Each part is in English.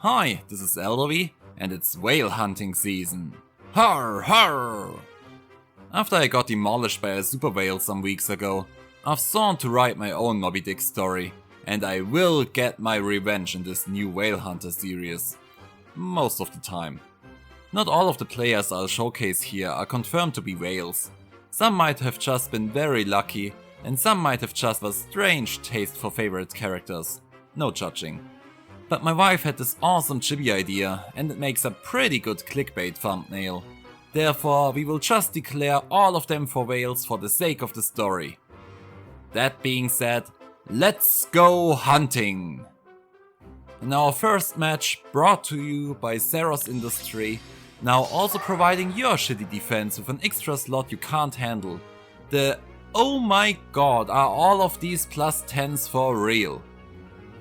Hi, this is Eldervi, and it's whale hunting season. Har har! After I got demolished by a super whale some weeks ago, I've sworn to write my own Moby Dick story, and I will get my revenge in this new Whale Hunter series. Most of the time. Not all of the players I'll showcase here are confirmed to be whales. Some might have just been very lucky, and some might have just a strange taste for favorite characters. No judging. But my wife had this awesome chibi idea, and it makes a pretty good clickbait thumbnail. Therefore, we will just declare all of them for whales for the sake of the story. That being said, let's go hunting! In our first match, brought to you by Seiros Industry, now also providing your shitty defense with an extra slot you can't handle. The oh my god, are all of these plus 10s for real?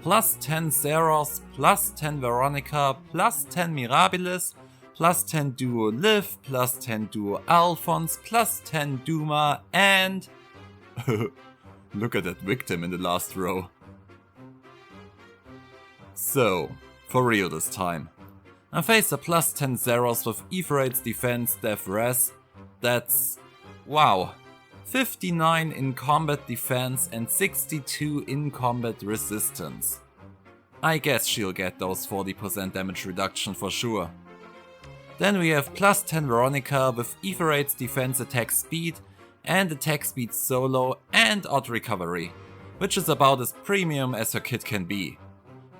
Plus 10 Seiros, plus 10 Veronica, plus 10 Mirabilis, plus 10 duo Liv, plus 10 duo Alfonse, plus 10 Duma, and... look at that victim in the last row. So, for real this time. I faced a plus 10 Seiros with Aether's defense def res. That's... wow. 59 in combat defense and 62 in combat resistance. I guess she'll get those 40% damage reduction for sure. Then we have plus 10 Veronica with Aether's defense attack speed and attack speed solo and odd recovery, which is about as premium as her kit can be.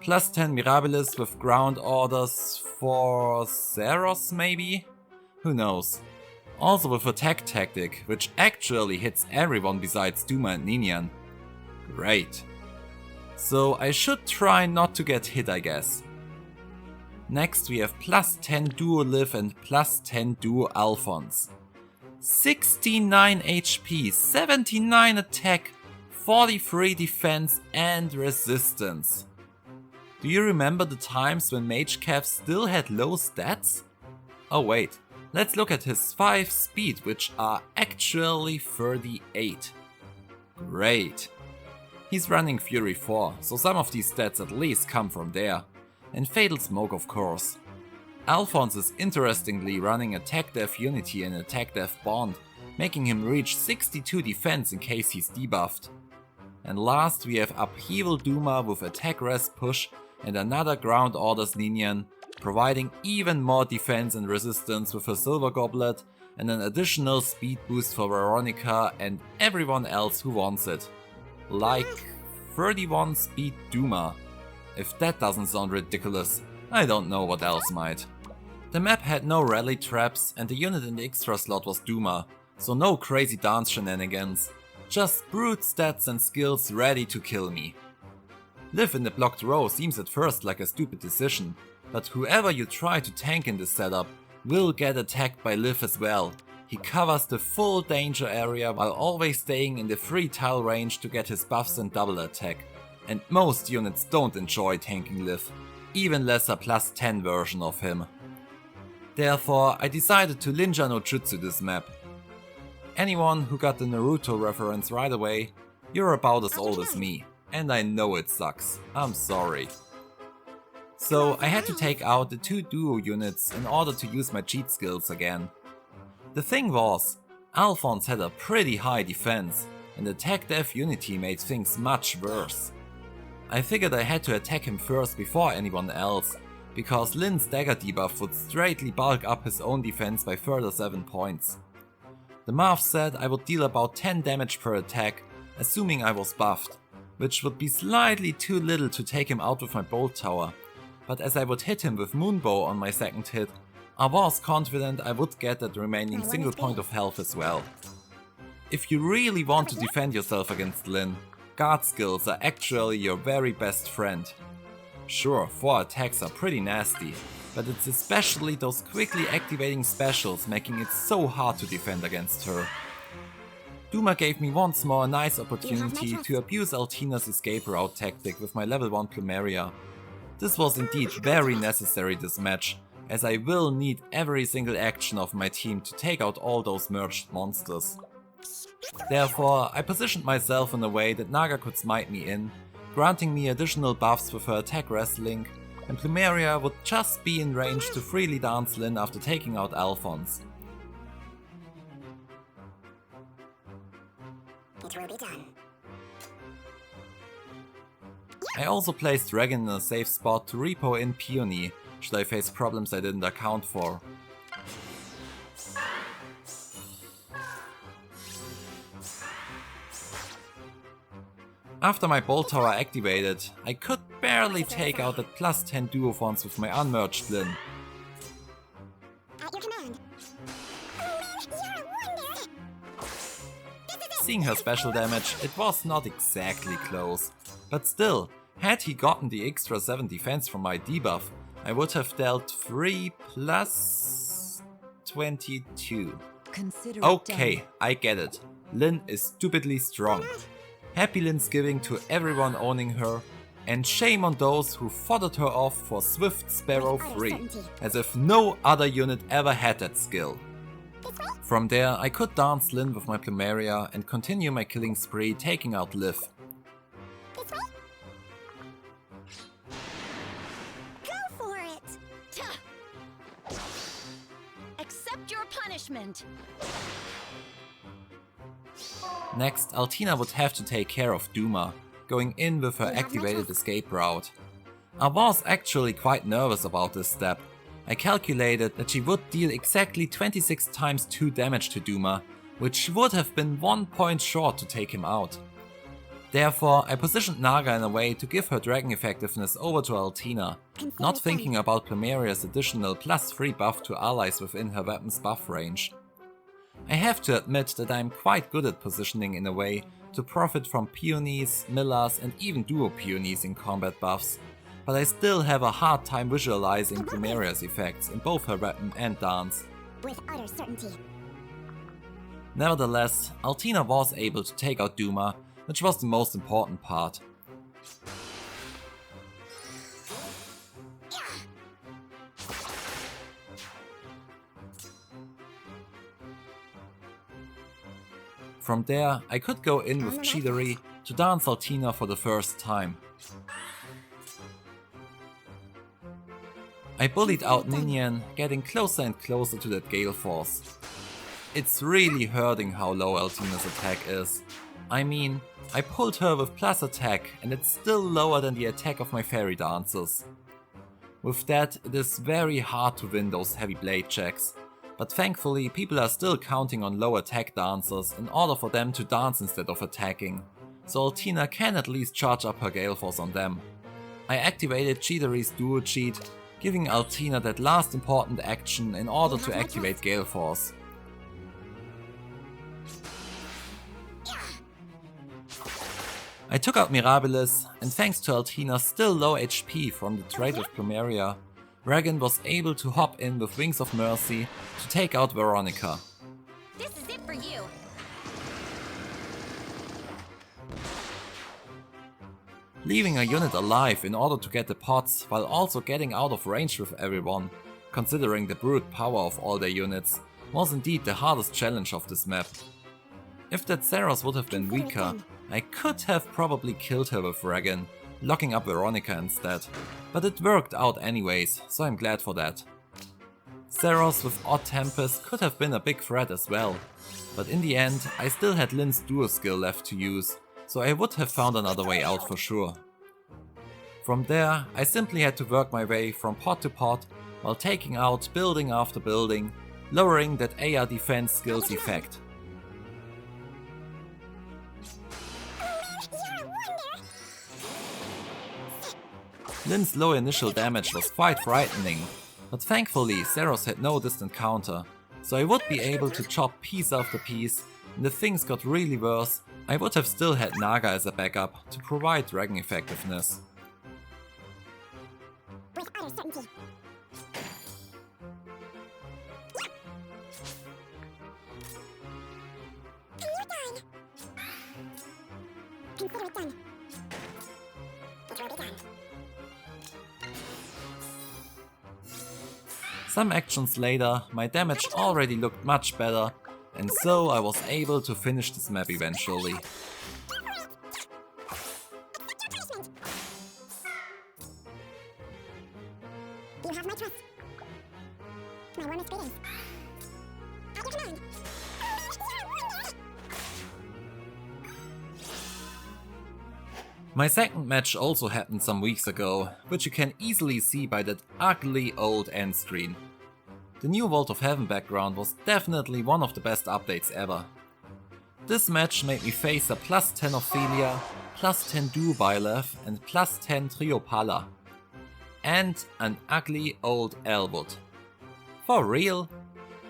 Plus 10 Mirabilis with ground orders for Seiros maybe? Who knows. Also with attack tactic, which actually hits everyone besides Duma and Ninian. Great. So I should try not to get hit, I guess. Next we have plus 10 duo Liv and plus 10 duo Alfonse. 69 HP, 79 attack, 43 defense and resistance. Do you remember the times when Mage Cav still had low stats? Oh wait. Let's look at his 5 speed, which are actually 38. Great. He's running Fury 4, so some of these stats at least come from there. And Fatal Smoke of course. Alfonse is interestingly running Attack Def Unity and Attack Def Bond, making him reach 62 defense in case he's debuffed. And last we have Upheaval Duma with Attack Res Push and another Ground Orders Ninian, providing even more defense and resistance with a Silver Goblet and an additional speed boost for Veronica and everyone else who wants it. Like 31 speed Duma. If that doesn't sound ridiculous, I don't know what else might. The map had no rally traps and the unit in the extra slot was Duma, so no crazy dance shenanigans, just brute stats and skills ready to kill me. Liv in the blocked row seems at first like a stupid decision, but whoever you try to tank in this setup will get attacked by Liv as well. He covers the full danger area while always staying in the free tile range to get his buffs and double attack. And most units don't enjoy tanking Liv, even less a plus 10 version of him. Therefore I decided to Ninja no Jutsu this map. Anyone who got the Naruto reference right away, you're about as old as me. And I know it sucks, I'm sorry. So I had to take out the 2 duo units in order to use my cheat skills again. The thing was, Alfonse had a pretty high defense, and Attack Def Unity made things much worse. I figured I had to attack him first before anyone else, because Lin's dagger debuff would straightly bulk up his own defense by further 7 points. The math said I would deal about 10 damage per attack, assuming I was buffed, which would be slightly too little to take him out with my bolt tower, but as I would hit him with Moonbow on my second hit, I was confident I would get that remaining single point of health as well. If you really want to defend yourself against Lin, guard skills are actually your very best friend. Sure, 4 attacks are pretty nasty, but it's especially those quickly activating specials making it so hard to defend against her. Duma gave me once more a nice opportunity to abuse Altina's escape route tactic with my level 1 Plumeria. This was indeed very necessary this match, as I will need every single action of my team to take out all those merged monsters. Therefore, I positioned myself in a way that Naga could smite me in, granting me additional buffs with her attack wrestling, and Plumeria would just be in range to freely dance Lyn after taking out Alfonse. It will be done. I also placed Dragon in a safe spot to repo in Peony, should I face problems I didn't account for. After my Bolt Tower activated, I could barely take out that +10 Duophons with my unmerged Lyn. At your command. Oh man, you're a wonder! Seeing her special damage, it was not exactly close. But still, had he gotten the extra 7 defense from my debuff, I would have dealt 3 plus 22. Okay, I get it. Lyn is stupidly strong. Happy Lynsgiving to everyone owning her, and shame on those who foddered her off for Swift Sparrow free, as if no other unit ever had that skill. From there, I could dance Lyn with my Plumeria and continue my killing spree, taking out Liv. Go for it! Accept your punishment. Next, Altina would have to take care of Duma, going in with her activated escape route. I was actually quite nervous about this step. I calculated that she would deal exactly 26 times 2 damage to Duma, which would have been 1 point short to take him out. Therefore, I positioned Naga in a way to give her dragon effectiveness over to Altina, not thinking about Plumeria's additional +3 buff to allies within her weapon's buff range. I have to admit that I am quite good at positioning in a way to profit from peonies, millers and even duo peonies in combat buffs, but I still have a hard time visualizing Plumeria's effects in both her weapon and dance. With utter certainty. Nevertheless, Altina was able to take out Duma, which was the most important part. From there, I could go in with Cheatery to dance Altina for the first time. I bullied out Ninian, getting closer and closer to that Gale Force. It's really hurting how low Altina's attack is. I mean, I pulled her with plus attack and it's still lower than the attack of my fairy dancers. With that, it is very hard to win those heavy blade checks. But thankfully, people are still counting on low attack dancers in order for them to dance instead of attacking, so Altina can at least charge up her Gale Force on them. I activated Cheatery's duo cheat, giving Altina that last important action in order to activate Gale Force. I took out Mirabilis, and thanks to Altina's still low HP from the trade with Plumeria, Regan was able to hop in with Wings of Mercy to take out Veronica. This is it for you. Leaving a unit alive in order to get the pots while also getting out of range with everyone, considering the brute power of all their units, was indeed the hardest challenge of this map. If that Seiros would have been weaker, I could have probably killed her with Regan, locking up Veronica instead, but it worked out anyways, so I'm glad for that. Seiros with Odd Tempest could have been a big threat as well, but in the end I still had Lyn's duo skill left to use, so I would have found another way out for sure. From there, I simply had to work my way from pot to pot while taking out building after building, lowering that AR defense skill's effect. Lyn's low initial damage was quite frightening, but thankfully Seiros had no distant counter, so I would be able to chop piece after piece, and if things got really worse, I would have still had Naga as a backup to provide dragon effectiveness. With utter certainty. Consider it done. It will be done. Some actions later, my damage already looked much better, and so I was able to finish this map eventually. You have my trust. My warmest greetings. At your command. You're wounded! My second match also happened some weeks ago, which you can easily see by that ugly old end screen. The new Vault of Heaven background was definitely one of the best updates ever. This match made me face a +10 Ophelia, +10 duo Byleth and +10 trio Palla. And an ugly old Eliwood. For real?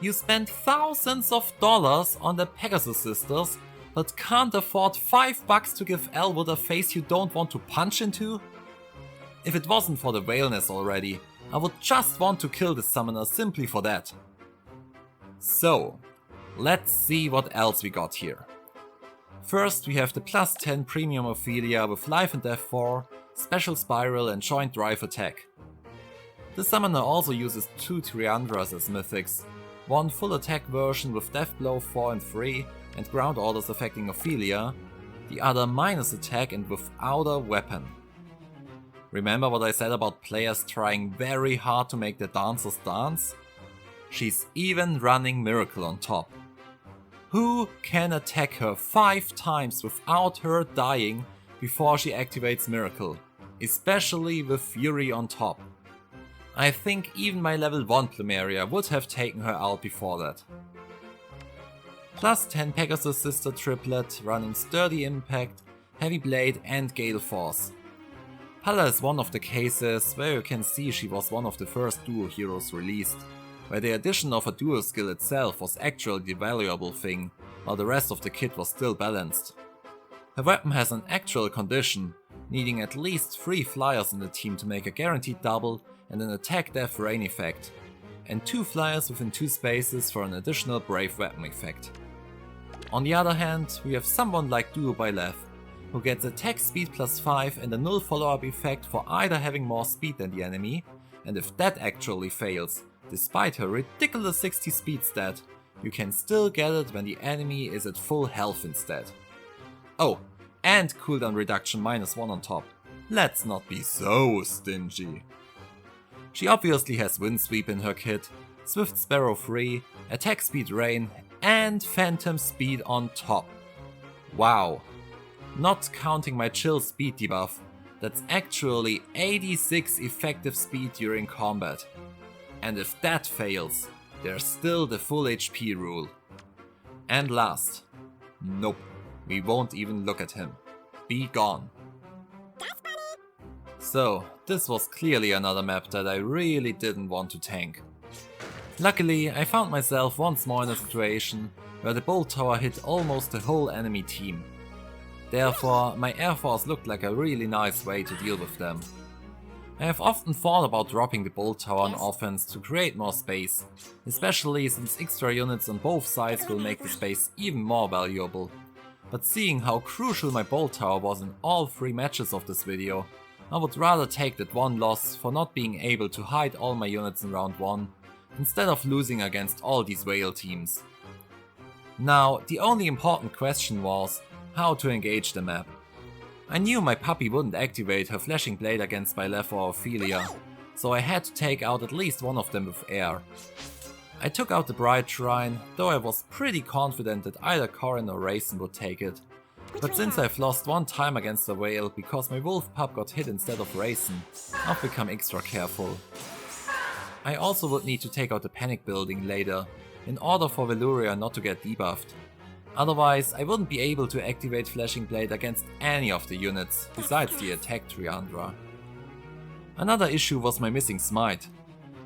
You spend thousands of dollars on the Pegasus sisters, but can't afford $5 to give Eliwood a face you don't want to punch into? If it wasn't for the whaleness already, I would just want to kill the summoner simply for that. So, let's see what else we got here. First we have the +10 premium Ophelia with life and death 4, special spiral and joint drive attack. The summoner also uses 2 Triandras as mythics, one full attack version with death blow 4 and 3 and ground orders affecting Ophelia, the other minus attack and without a weapon. Remember what I said about players trying very hard to make the dancers dance? She's even running Miracle on top. Who can attack her 5 times without her dying before she activates Miracle, especially with Fury on top? I think even my level 1 Plumeria would have taken her out before that. +10 Pegasus sister triplet running Sturdy Impact, Heavy Blade and Gale Force. Palla is one of the cases where you can see she was one of the first duo heroes released, where the addition of a duo skill itself was actually the valuable thing, while the rest of the kit was still balanced. Her weapon has an actual condition, needing at least 3 flyers in the team to make a guaranteed double and an attack death rain effect, and 2 flyers within 2 spaces for an additional brave weapon effect. On the other hand, we have someone like duo Byleth, who gets attack speed +5 and a null follow-up effect for either having more speed than the enemy, and if that actually fails, despite her ridiculous 60 speed stat, you can still get it when the enemy is at full health instead. Oh, and cooldown reduction -1 on top. Let's not be so stingy. She obviously has Wind Sweep in her kit, Swift Sparrow 3, attack speed rain, and phantom speed on top. Wow. Not counting my chill speed debuff, that's actually 86 effective speed during combat. And if that fails, there's still the full HP rule. And last, nope, we won't even look at him. Be gone. So, this was clearly another map that I really didn't want to tank. Luckily, I found myself once more in a situation where the bolt tower hit almost the whole enemy team. Therefore, my air force looked like a really nice way to deal with them. I have often thought about dropping the bolt tower on offense to create more space, especially since extra units on both sides will make the space even more valuable. But seeing how crucial my bolt tower was in all 3 matches of this video, I would rather take that one loss for not being able to hide all my units in round 1, instead of losing against all these whale teams. Now, the only important question was how to engage the map. I knew my puppy wouldn't activate her flashing blade against Byleth or Ophelia, so I had to take out at least one of them with air. I took out the Bride Shrine, though I was pretty confident that either Corin or Raisin would take it. But since I've lost 1 time against a whale because my wolf pup got hit instead of Raisin, I've become extra careful. I also would need to take out the Panic Building later, in order for Veluria not to get debuffed. Otherwise, I wouldn't be able to activate Flashing Blade against any of the units, besides the attack Triandra. Another issue was my missing Smite.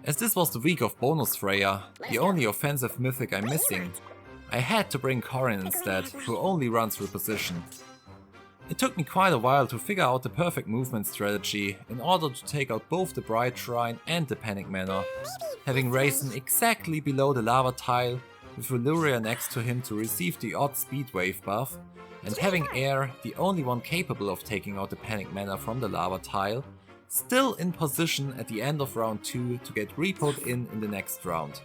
As this was the week of bonus Freya, the only offensive mythic I'm missing, I had to bring Corin instead, who only runs through position. It took me quite a while to figure out the perfect movement strategy in order to take out both the Bride Shrine and the Panic Manor, having Raisin exactly below the lava tile, with Veluria next to him to receive the odd speed wave buff, and having Air, the only one capable of taking out the Panic Manor from the lava tile, still in position at the end of round 2 to get repoed in the next round.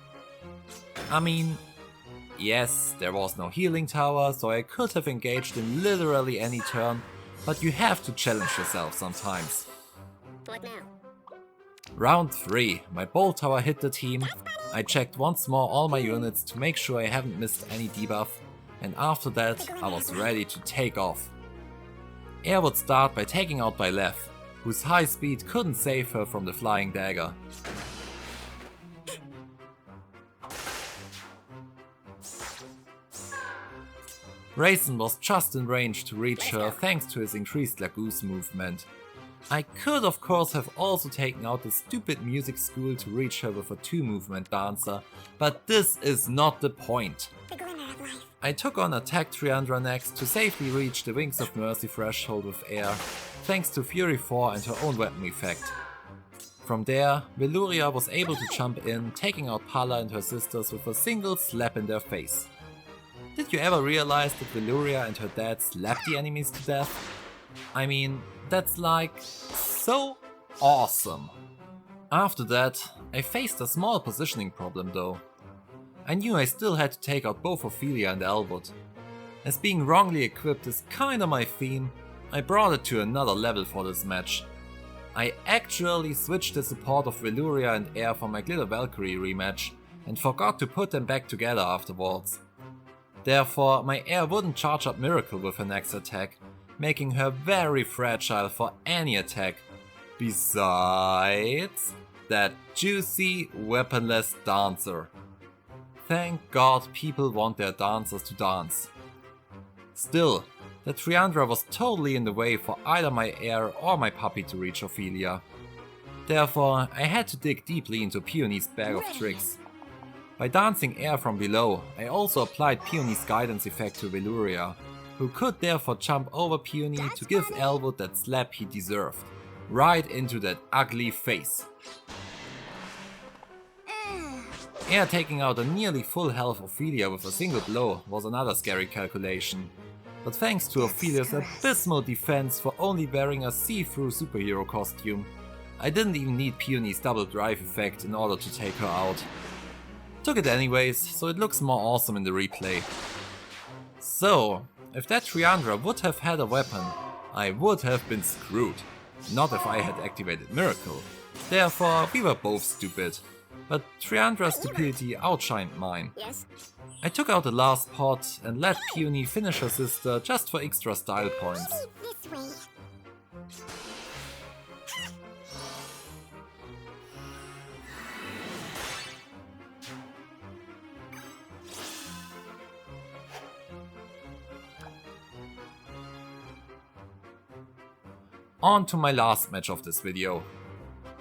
I mean, yes, there was no healing tower, so I could have engaged in literally any turn, but you have to challenge yourself sometimes. What now? Round 3, my bolt tower hit the team. I checked once more all my units to make sure I haven't missed any debuff, and after that I was ready to take off. Air would start by taking out Byleth, whose high speed couldn't save her from the flying dagger. Raisin was just in range to reach her thanks to his increased Lagoose movement. I could of course have also taken out the stupid music school to reach her with a 2-movement dancer, but this is not the point. I took on Attack Triandra next to safely reach the Wings of Mercy threshold with air, thanks to Fury 4 and her own weapon effect. From there, Veluria was able to jump in, taking out Palla and her sisters with a single slap in their face. Did you ever realize that Veluria and her dad slapped the enemies to death? I mean, that's like so awesome. After that, I faced a small positioning problem though. I knew I still had to take out both Ophelia and Eliwood. As being wrongly equipped is kinda my theme, I brought it to another level for this match. I actually switched the support of Veluria and Air for my Glitter Valkyrie rematch and forgot to put them back together afterwards. Therefore, my Air wouldn't charge up Miracle with her next attack, making her very fragile for any attack, besides that juicy weaponless dancer. Thank God people want their dancers to dance. Still, the Triandra was totally in the way for either my Air or my puppy to reach Ophelia. Therefore, I had to dig deeply into Peony's bag of tricks. By dancing Air from below, I also applied Peony's guidance effect to Veluria, who could therefore jump over Peony to give Eliwood that slap he deserved, right into that ugly face. Air taking out a nearly full health Ophelia with a single blow was another scary calculation, but thanks to Ophelia's abysmal defense for only wearing a see-through superhero costume, I didn't even need Peony's double drive effect in order to take her out. Took it anyways, so it looks more awesome in the replay. So, if that Triandra would have had a weapon, I would have been screwed. Not if I had activated Miracle. Therefore, we were both stupid. But Triandra's stupidity outshined mine. I took out the last pot and let Peony finish her sister just for extra style points. On to my last match of this video.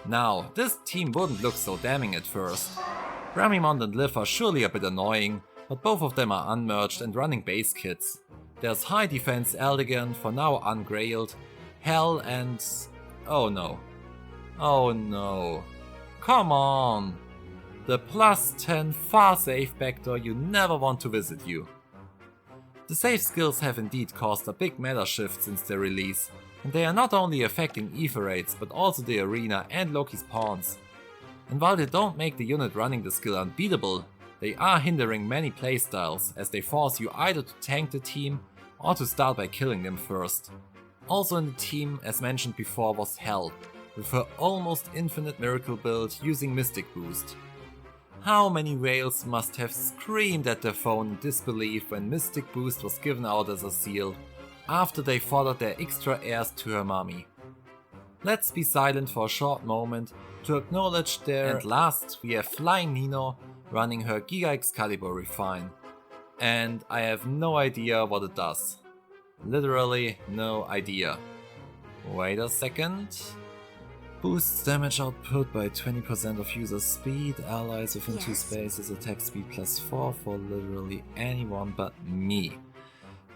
Now, this team wouldn't look so damning at first. Ramimond and Liv are surely a bit annoying, but both of them are unmerged and running base kits. There's high defense Eldigan, for now ungrailed, Hell and... oh no. Oh no. Come on! The plus 10 far save vector you never want to visit you. The save skills have indeed caused a big meta shift since their release, and they are not only affecting Aether rates but also the arena and Loki's pawns. And while they don't make the unit running the skill unbeatable, they are hindering many playstyles as they force you either to tank the team or to start by killing them first. Also in the team, as mentioned before, was Hell, with her almost infinite miracle build using Mystic Boost. How many whales must have screamed at their phone in disbelief when Mystic Boost was given out as a seal, after they followed their extra heirs to her mommy. Let's be silent for a short moment to acknowledge their... And last we have Flying Nino running her Giga Excalibur Refine. And I have no idea what it does. Literally no idea. Wait a second. Boosts damage output by 20% of user speed, allies within 2 spaces, attack speed +4 for literally anyone but me.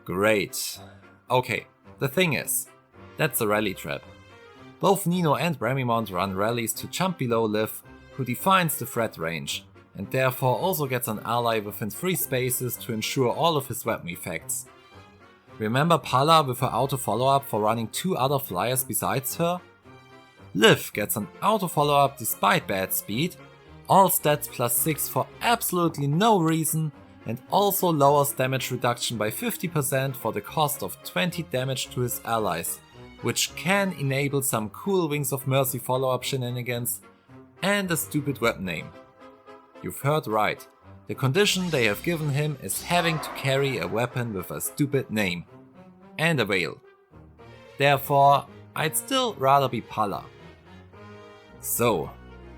Great. Okay, the thing is, that's a rally trap. Both Nino and Ramimond run rallies to jump below Liv, who defines the threat range, and therefore also gets an ally within 3 spaces to ensure all of his weapon effects. Remember Palla with her auto follow-up for running 2 other flyers besides her? Liv gets an auto follow-up despite bad speed, all stats +6 for absolutely no reason, and also lowers damage reduction by 50% for the cost of 20 damage to his allies, which can enable some cool Wings of Mercy follow-up shenanigans, and a stupid web name. You've heard right. The condition they have given him is having to carry a weapon with a stupid name. And a veil. Therefore, I'd still rather be Palla. So,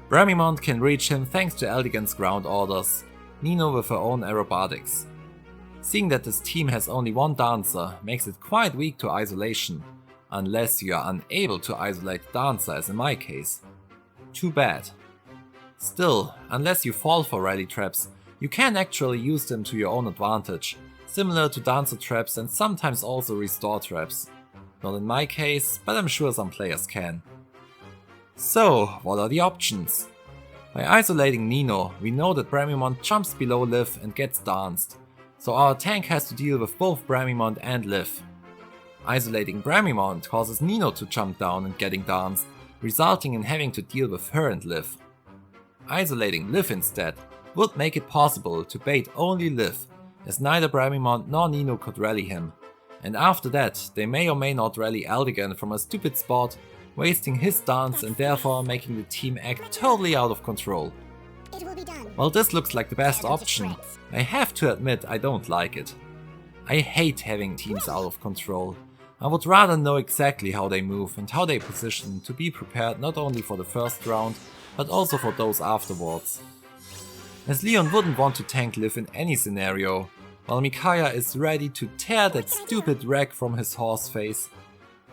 Bramimond can reach him thanks to Eldigan's ground orders, Nino with her own aerobatics. Seeing that this team has only one dancer makes it quite weak to isolation, unless you are unable to isolate the dancer as in my case. Too bad. Still, unless you fall for rally traps, you can actually use them to your own advantage, similar to dancer traps and sometimes also restore traps. Not in my case, but I'm sure some players can. So, what are the options? By isolating Nino, we know that Bramimond jumps below Liv and gets danced, so our tank has to deal with both Bramimond and Liv. Isolating Bramimond causes Nino to jump down and getting danced, resulting in having to deal with her and Liv. Isolating Liv instead would make it possible to bait only Liv, as neither Bramimond nor Nino could rally him, and after that they may or may not rally Eldigan from a stupid spot, wasting his dance and therefore making the team act totally out of control. It will be done. While this looks like the best option, I have to admit I don't like it. I hate having teams out of control. I would rather know exactly how they move and how they position to be prepared not only for the first round, but also for those afterwards. As Leon wouldn't want to tank Liv in any scenario, while Micaiah is ready to tear that stupid wreck from his horse face.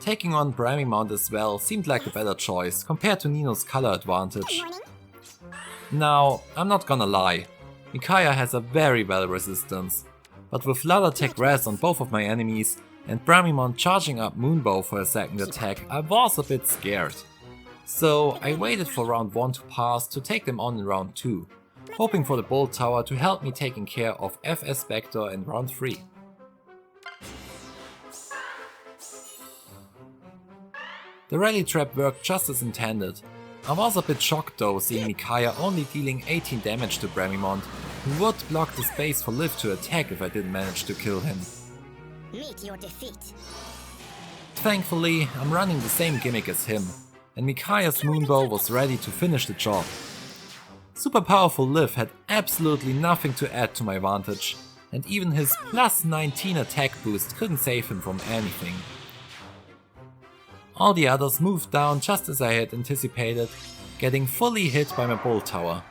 Taking on Bramimond as well seemed like a better choice compared to Nino's color advantage. Now, I'm not gonna lie, Micaiah has a very well resistance, but with Lullatek res on both of my enemies and Bramimond charging up Moonbow for a second attack, I was a bit scared. So I waited for round 1 to pass to take them on in round 2, hoping for the Bolt Tower to help me taking care of FS Spectre in round 3. The rally trap worked just as intended. I was a bit shocked though seeing Micaiah only dealing 18 damage to Bramimond, who would block the space for Liv to attack if I didn't manage to kill him. Meet your defeat. Thankfully, I'm running the same gimmick as him, and Micaiah's Moonbow was ready to finish the job. Super powerful Liv had absolutely nothing to add to my advantage, and even his plus 19 attack boost couldn't save him from anything. All the others moved down just as I had anticipated, getting fully hit by my Bolt Tower.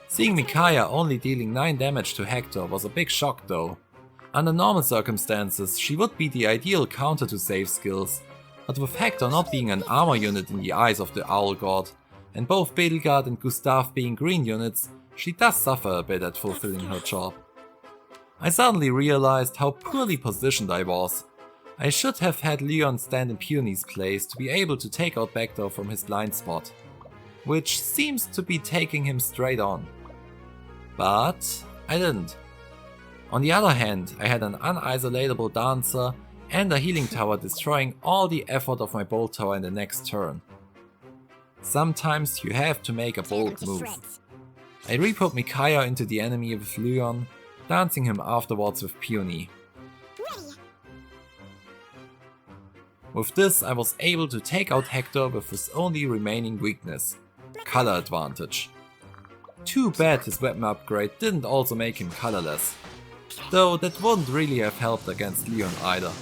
Seeing Micaiah only dealing 9 damage to Hector was a big shock though. Under normal circumstances, she would be the ideal counter to save skills, but with Hector not being an armor unit in the eyes of the Owl God, and both Bedelgard and Gustav being green units, she does suffer a bit at fulfilling her job. I suddenly realized how poorly positioned I was. I should have had Leon stand in Peony's place to be able to take out Vector from his blind spot, which seems to be taking him straight on. But I didn't. On the other hand, I had an unisolatable dancer and a healing tower destroying all the effort of my Bolt Tower in the next turn. Sometimes you have to make a bold move. I re-put Micaiah into the enemy with Leon, dancing him afterwards with Peony. With this I was able to take out Hector with his only remaining weakness, color advantage. Too bad his weapon upgrade didn't also make him colorless, though that wouldn't really have helped against Leon either.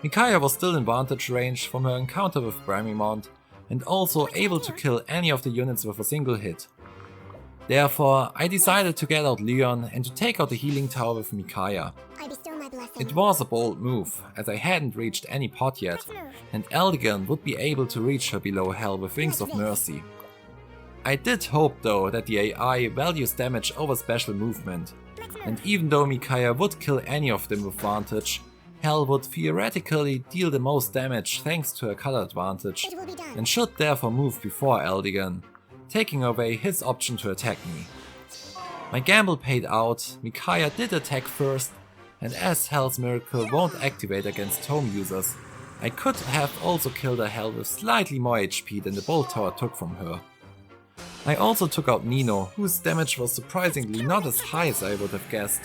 Micaiah was still in vantage range from her encounter with Bramimond and also able to kill any of the units with a single hit. Therefore, I decided to get out Leon and to take out the healing tower with Micaiah. It was a bold move, as I hadn't reached any pot yet, and Eldigan would be able to reach her below hell with Wings of Mercy. I did hope though that the AI values damage over special movement, and even though Micaiah would kill any of them with Vantage, Hell would theoretically deal the most damage thanks to her color advantage, and should therefore move before Eldigan, taking away his option to attack me. My gamble paid out, Micaiah did attack first, and as Hell's Miracle won't activate against home users, I could have also killed a Hell with slightly more HP than the Bolt Tower took from her. I also took out Nino, whose damage was surprisingly not as high as I would have guessed,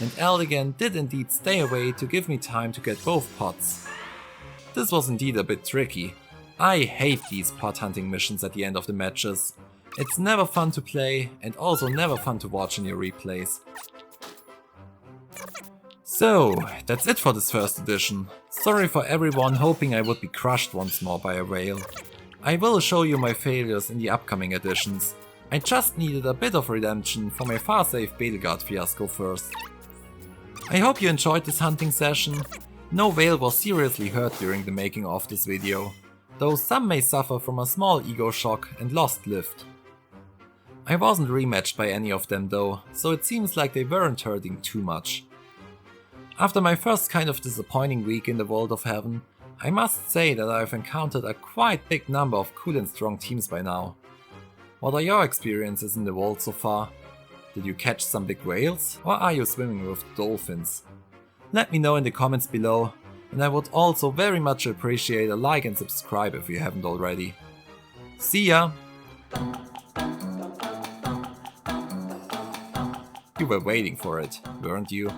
and Eldigan did indeed stay away to give me time to get both pots. This was indeed a bit tricky. I hate these pot hunting missions at the end of the matches. It's never fun to play and also never fun to watch in your replays. So, that's it for this first edition. Sorry for everyone hoping I would be crushed once more by a whale. I will show you my failures in the upcoming editions. I just needed a bit of redemption for my far-safe Bailguard fiasco first. I hope you enjoyed this hunting session. No whale was seriously hurt during the making of this video, though some may suffer from a small ego shock and lost lift. I wasn't rematched by any of them though, so it seems like they weren't hurting too much. After my first kind of disappointing week in the Vault of Heaven, I must say that I've encountered a quite big number of cool and strong teams by now. What are your experiences in the Vault so far? Did you catch some big whales, or are you swimming with dolphins? Let me know in the comments below, and I would also very much appreciate a like and subscribe if you haven't already. See ya! You were waiting for it, weren't you?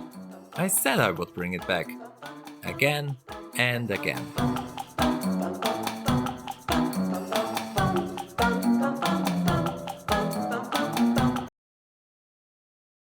I said I would bring it back. Again and again.